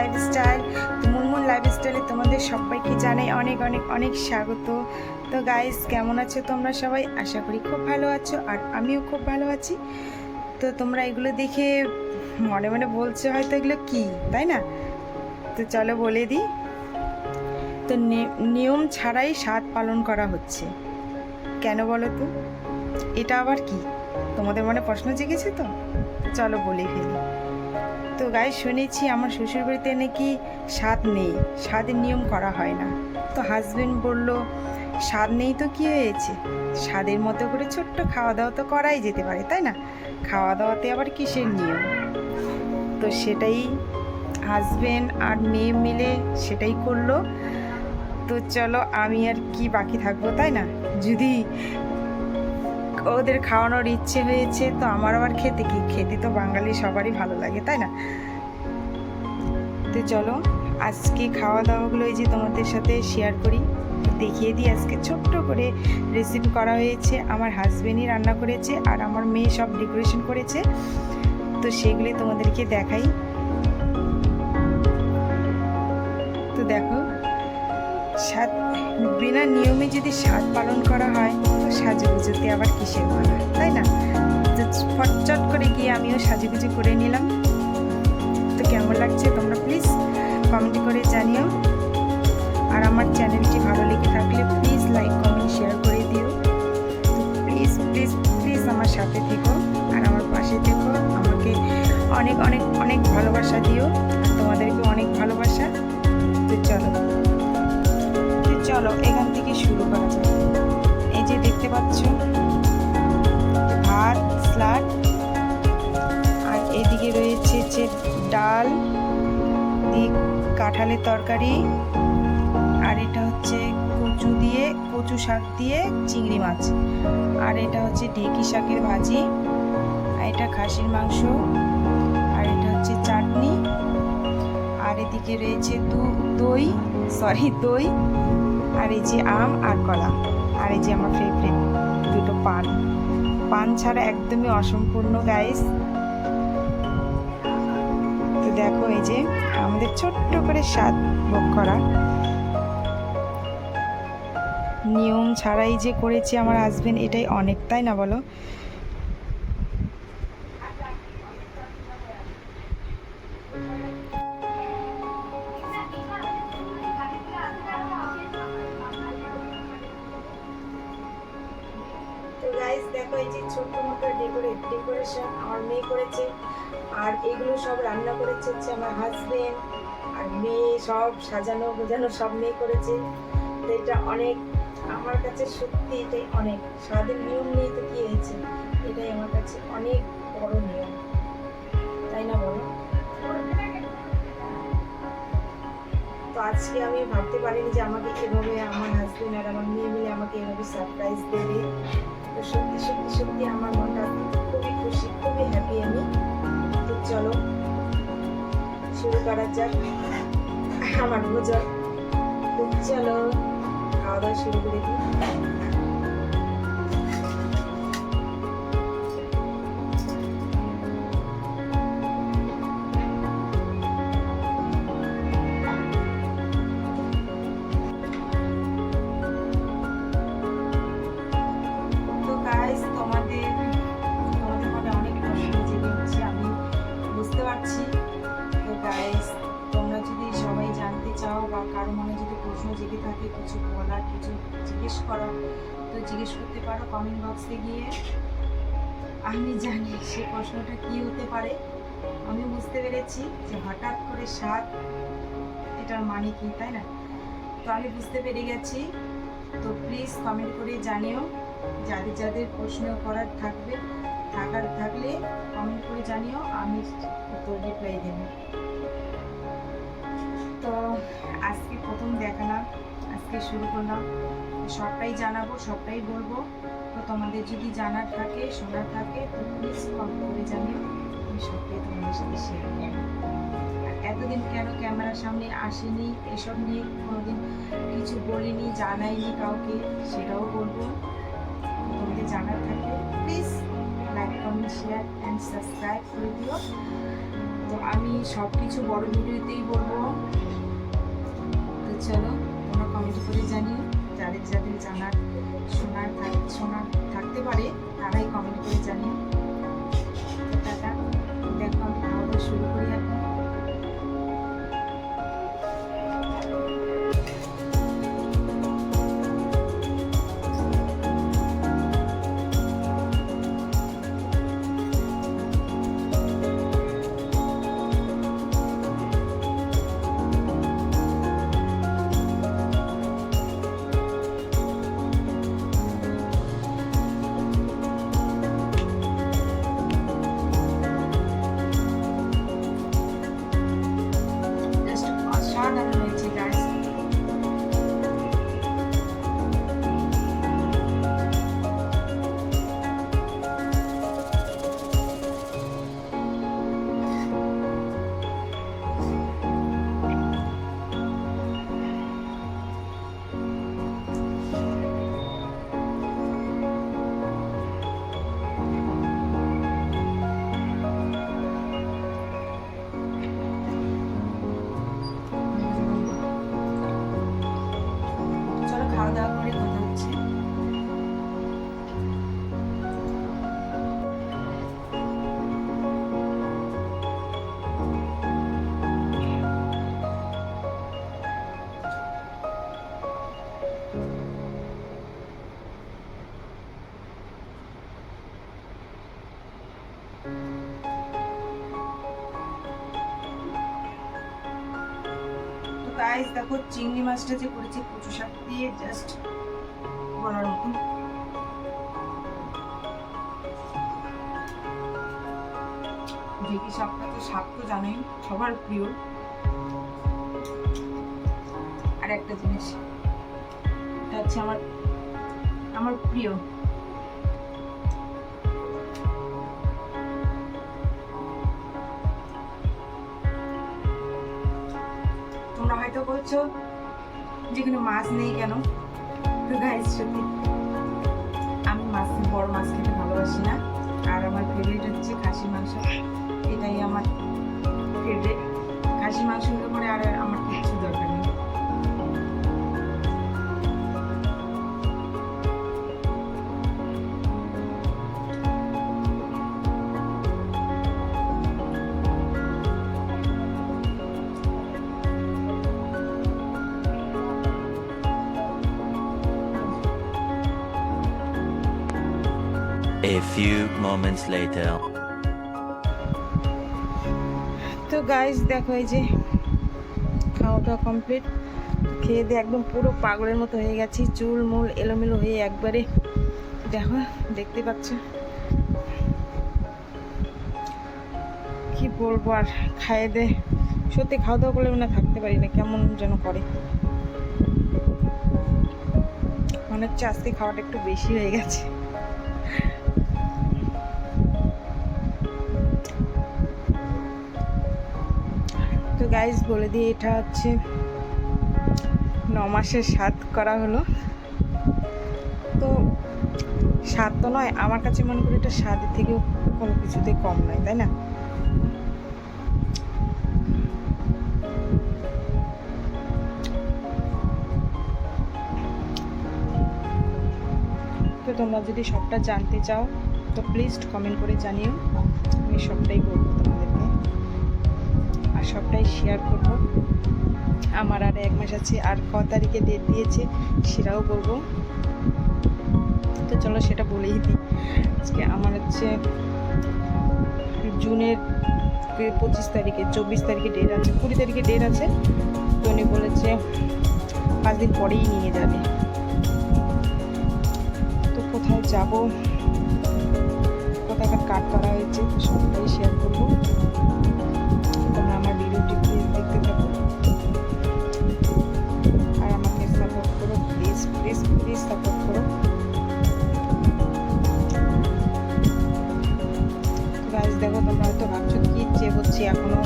Lifestyle. তো মুনমুন লাইফস্টাইলে তোমাদের সবাইকে জানাই অনেক অনেক অনেক স্বাগত। তো গাইস, কেমন আছো তোমরা সবাই? আশা করি খুব ভালো আছো, আর আমিও খুব ভালো আছি। তো তোমরা এগুলো দেখে মনে মনে বলছো হয়তো এগুলো কি, তাই না? তো চলো বলে দিই। তো নিয়ম ছাড়াই স্বাদ পালন করা হচ্ছে, কেন বলো তো? এটা আবার কি? তোমাদের মনে প্রশ্ন জেগেছে তো? চলো বলে ফেলি। তো গাইস, শুনেছি আমার শ্বশুরবাড়িতে নাকি স্বাদ নেই, স্বাদের নিয়ম করা হয় না। তো হাজবেন্ড বলল, স্বাদ নেই তো কী হয়েছে, স্বাদের মতো করে ছোট্ট খাওয়া দাওয়া তো করাই যেতে পারে, তাই না? খাওয়া দাওয়াতে আবার কিসের নিয়ম? তো সেটাই হাজবেন্ড আর মেয়ে মিলে সেটাই করলো। তো চলো, আমি আর কি বাকি থাকবো, তাই না? যদি ওদের খাওয়ানোর ইচ্ছে হয়েছে তো আমার আবার খেতে কি? খেতে তো বাঙালি সবারই ভালো লাগে, তাই না? তো চলো আজকে খাওয়া দাওয়াগুলো এই যে তোমাদের সাথে শেয়ার করি, দেখিয়ে দিই। আজকে ছোট্ট করে রেসিপি করা হয়েছে, আমার হাজবেন্ডই রান্না করেছে আর আমার মেয়ে সব ডেকোরেশন করেছে। তো সেগুলি তোমাদেরকে দেখাই। তো দেখো, স্বাদ বিনা নিয়মে যদি স্বাদ পালন করা হয় তো সাজুগুজুতে আবার কিসের মানা, তাই না? তো ফটচট করে গিয়ে আমিও সাজুগুজু করে নিলাম। তো কেমন লাগছে তোমরা প্লিজ কমেন্ট করে জানিও। আর আমার চ্যানেলটি ভালো লেগে থাকলে প্লিজ লাইক কমেন্ট শেয়ার করে দিও। প্লিজ প্লিজ প্লিজ আমার সাথে থেকো আর আমার পাশে থেকো, আমাকে অনেক অনেক অনেক ভালোবাসা দিও, আর তোমাদেরকে অনেক ভালোবাসা। তো চলো এখান থেকে শুরু করা যাক। এই যে দেখতে পাচ্ছ, ভাত, স্যালাড, আর এদিকে রয়েছে যে ডাল দিয়ে কাঁঠালের তরকারি, আর এটা হচ্ছে কচু শাক দিয়ে চিংড়ি মাছ, আর এটা হচ্ছে ঢেঁকি শাকের ভাজি, আর এটা খাসির মাংস, আর এটা হচ্ছে চাটনি, আর এদিকে রয়েছে দই, আর এই যে আম আর কলা, আর এই যে আমার ফেভারিট দুটো পান ছাড়া একদমই অসম্পূর্ণ গাইস। তো দেখো, এই যে আমাদের ছোট্ট করে স্বাদ ভোগ করা, নিয়ম ছাড়াই যে করেছে আমার হাজবেন্ড, এটাই অনেক, তাই না বলো? তো গাইস দেখো, এই যে ছোট্ট মোটো ডেকোরেশন আমার মেয়ে করেছে, আর এগুলো সব রান্না করেছে হচ্ছে আমার হাজবেন্ড, আর মেয়ে সব সাজানো গোজানো সব মেয়ে করেছে। তো এটা অনেক, আমার কাছে সত্যি এটাই অনেক। স্বাদের নিয়ম নেই তো কি হয়েছে, এটাই আমার কাছে অনেক বড় নিয়ম, তাই না বলো? তো আজকে আমি ভাবতে পারিনি যে আমাকে এভাবে আমার হাজবেন্ড আর আমার মেয়ে মিলে আমাকে এভাবে সারপ্রাইজ দেবে। তো সত্যি সত্যি সত্যি আমার মনটা খুবই খুশি, খুবই হ্যাপি আমি। তো চলো শুরু করা যাক আমার ভোজন। তো চলো খাওয়া দাওয়া শুরু করে দিই। কারো মনে যদি প্রশ্ন জেগে থাকে, কিছু বলার, কিছু জিজ্ঞেস করার, তো জিজ্ঞেস করতে পারো কমেন্ট বক্সে গিয়ে। আমি জানি সে প্রশ্নটা কি হতে পারে, আমি বুঝতে পেরেছি যে হঠাৎ করে স্বাদ, এটার মানে কি, তাই না? তো আমি বুঝতে পেরে গেছি। তো প্লিজ কমেন্ট করে জানিও, যাদের যাদের প্রশ্ন করার থাকলে কমেন্ট করে জানিও, আমি উত্তর রিপ্লাই দেব। তো আজকে প্রথম দেখালাম, আজকে শুরু করলাম, সবটাই জানাবো, সবটাই বলবো। তো তোমাদের যদি জানার থাকে, শোনার থাকে, তো প্লিজ কমেন্ট করে জানিও, আমি সবটাই তোমাদের সাথে শেয়ার করবো। আর এতদিন কেন ক্যামেরার সামনে আসেনি, এসব নিয়ে কোনোদিন কিছু বলিনি, জানাইনি কাউকে, সেটাও বলবো। তোমাদের জানার থাকলে please like comment share and subscribe করে দিও। তো তো আমি সব কিছু বড় ভিডিওতেই বলবো। তো চলো তোমরা কমেন্ট করে জানিও, যাদের যাদের শোনার থাকতে পারে তারাই কমেন্ট করে জানিও। তো টাটা, দেখো আমি খাওয়া দাওয়া শুরু করি এখন। অসাধারণ হয়েছে গাইস। খাওয়া দাওয়া করে কথা হচ্ছে। গাইস দেখো চিংড়ি মাছটা যে করেছি কচু শাক দিয়ে, জাস্ট বলার মতন। ঢেঁকি শাকটা তো শাক তো জানোই সবার প্রিয়। আর একটা জিনিস, এটা হচ্ছে আমার প্রিয়, তোমরা হয়তো বলছো যেখানে মাছ নেই কেন। তো গাইস সত্যি আমি বড় মাছ খেতে ভালোবাসি না, আর আমার ফেভারিট হচ্ছে খাসি মাংস। এটাই আমার ফেভারিট। খাসি মাংস হলে পরে আর আমার কিছু দরকার নেই। A few moments later. তো গাইস দেখো এই যে খাওয়া দাওয়া কমপ্লিট। খেয়ে দিয়ে একদম পুরো পাগলের মতো হয়ে গেছি, চুল মুল এলোমেলো হয়ে একবারে দেখো, দেখতে পাচ্ছ কি বলবো আর। খাইয়ে দে সত্যি খাওয়া দাওয়া করলে না থাকতে পারি না, কেমন যেন করে। মনে হচ্ছে আজকে খাওয়াটা একটু বেশি হয়ে গেছে। তো গাইস বলে দিয়ে এটা হচ্ছে 9 মাসের স্বাদ করা হলো। তো স্বাদ তো নয়, আমার কাছে মনে করি এটা স্বাদের থেকেও কোনো কিছুতে কম নয়, তাই না? তো তোমরা যদি সবটা জানতে চাও তো প্লিজ কমেন্ট করে জানিও, আমি সবটাই বলবো তোমাদেরকে, আর সবটাই শেয়ার করব। আমার আর 1 মাস আছে, আর ক তারিখে ডেট দিয়েছে সেটাও বলবো। তো চলো সেটা বলেই দিই। আজকে আমার হচ্ছে জুনের 25 তারিখে, 24 তারিখে ডেট আছে, 20 তারিখে ডেট আছে। তো উনি বলেছে 5 দিন পরেই নিয়ে যাবে। তো কোথায় যাব, কোথায় কাট করা হয়েছে সবটাই শেয়ার করবো। তোমরা আমার ভিডিওটি প্লিজ দেখতে থাকো আর আমাকে সাপোর্ট করো, প্লিজ প্লিজ প্লিজ সাপোর্ট করো। গাইস দেখো তোমরা হয়তো ভাবছো কি চেয়ে হচ্ছে, এখনো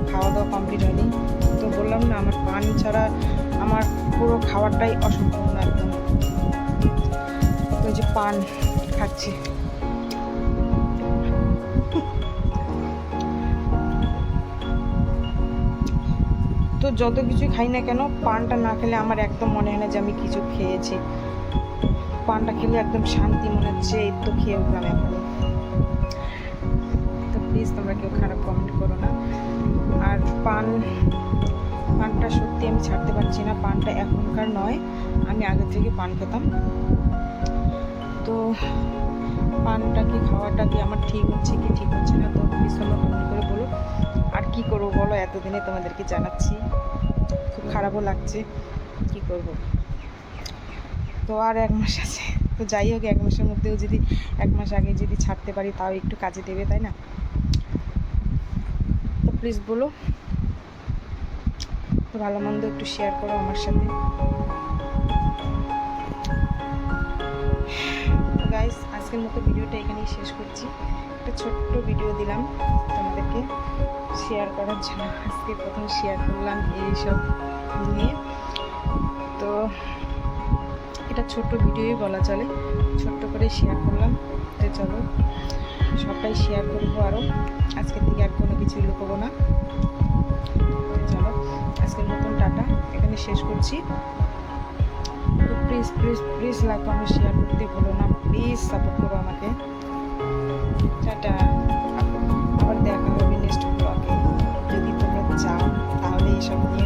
খাওয়া দাওয়া কমপ্লিট হয়নি। তো বললাম না, আমার পান ছাড়া আমার পুরো খাবারটাই অসম্পূর্ণ একদম। তো যে পান খাচ্ছি, তো যত কিছু খাই না কেন, পানটা না খেলে আমার একদম মনে হয় না যে আমি কিছু খেয়েছি। পানটা খেলে একদম শান্তি মনে হচ্ছে, এই তো খেয়ে উঠলাম এখন। তো প্লিজ তোমরা কেউ খারাপ কমেন্ট করো না। আর পানটা সত্যি আমি ছাড়তে পারছি না। পানটা এখনকার নয়, আমি আগে থেকে পান খেতাম। তো পানটা কি খাওয়াটা কি আমার ঠিক হচ্ছে কি ঠিক হচ্ছে না, তো প্লিজ তোমরা কমেন্ট করে বলো। আর কি করবো বলো, এতদিনে তোমাদেরকে জানাচ্ছি, খুব খারাপও লাগছে, কি করব। তো আর 1 মাস আছে, তো যাই হোক 1 মাসের মধ্যেও যদি 1 মাস আগে যদি ছাড়তে পারি তাও একটু কাজে দেবে, তাই না? তো প্লিজ বলো, তো ভালো মন্দ একটু শেয়ার করো আমার সাথে। তো গাইস, আজকের মতো ভিডিওটা এখানেই শেষ করছি। একটা ছোট্ট ভিডিও দিলাম তোমাদেরকে শেয়ার করার জন্য, আজকে প্রথম শেয়ার করলাম এইসব নিয়ে। তো এটা ছোট্ট ভিডিওই বলা চলে, ছোট্ট করে শেয়ার করলাম। তো চলো সবটাই শেয়ার করবো, আরও আজকের থেকে আর কোনো কিছুই লুকোবো না। চলো আজকের মতন টাটা, এখানে শেষ করছি। তো please please please like comment share করতে ভুলো না, প্লিজ সাপোর্ট করো আমাকে। টাটা, আবার দেখা হবে নেক্সট ব্লগে। যদি তোমরা চাও তাহলে এইসব নিয়ে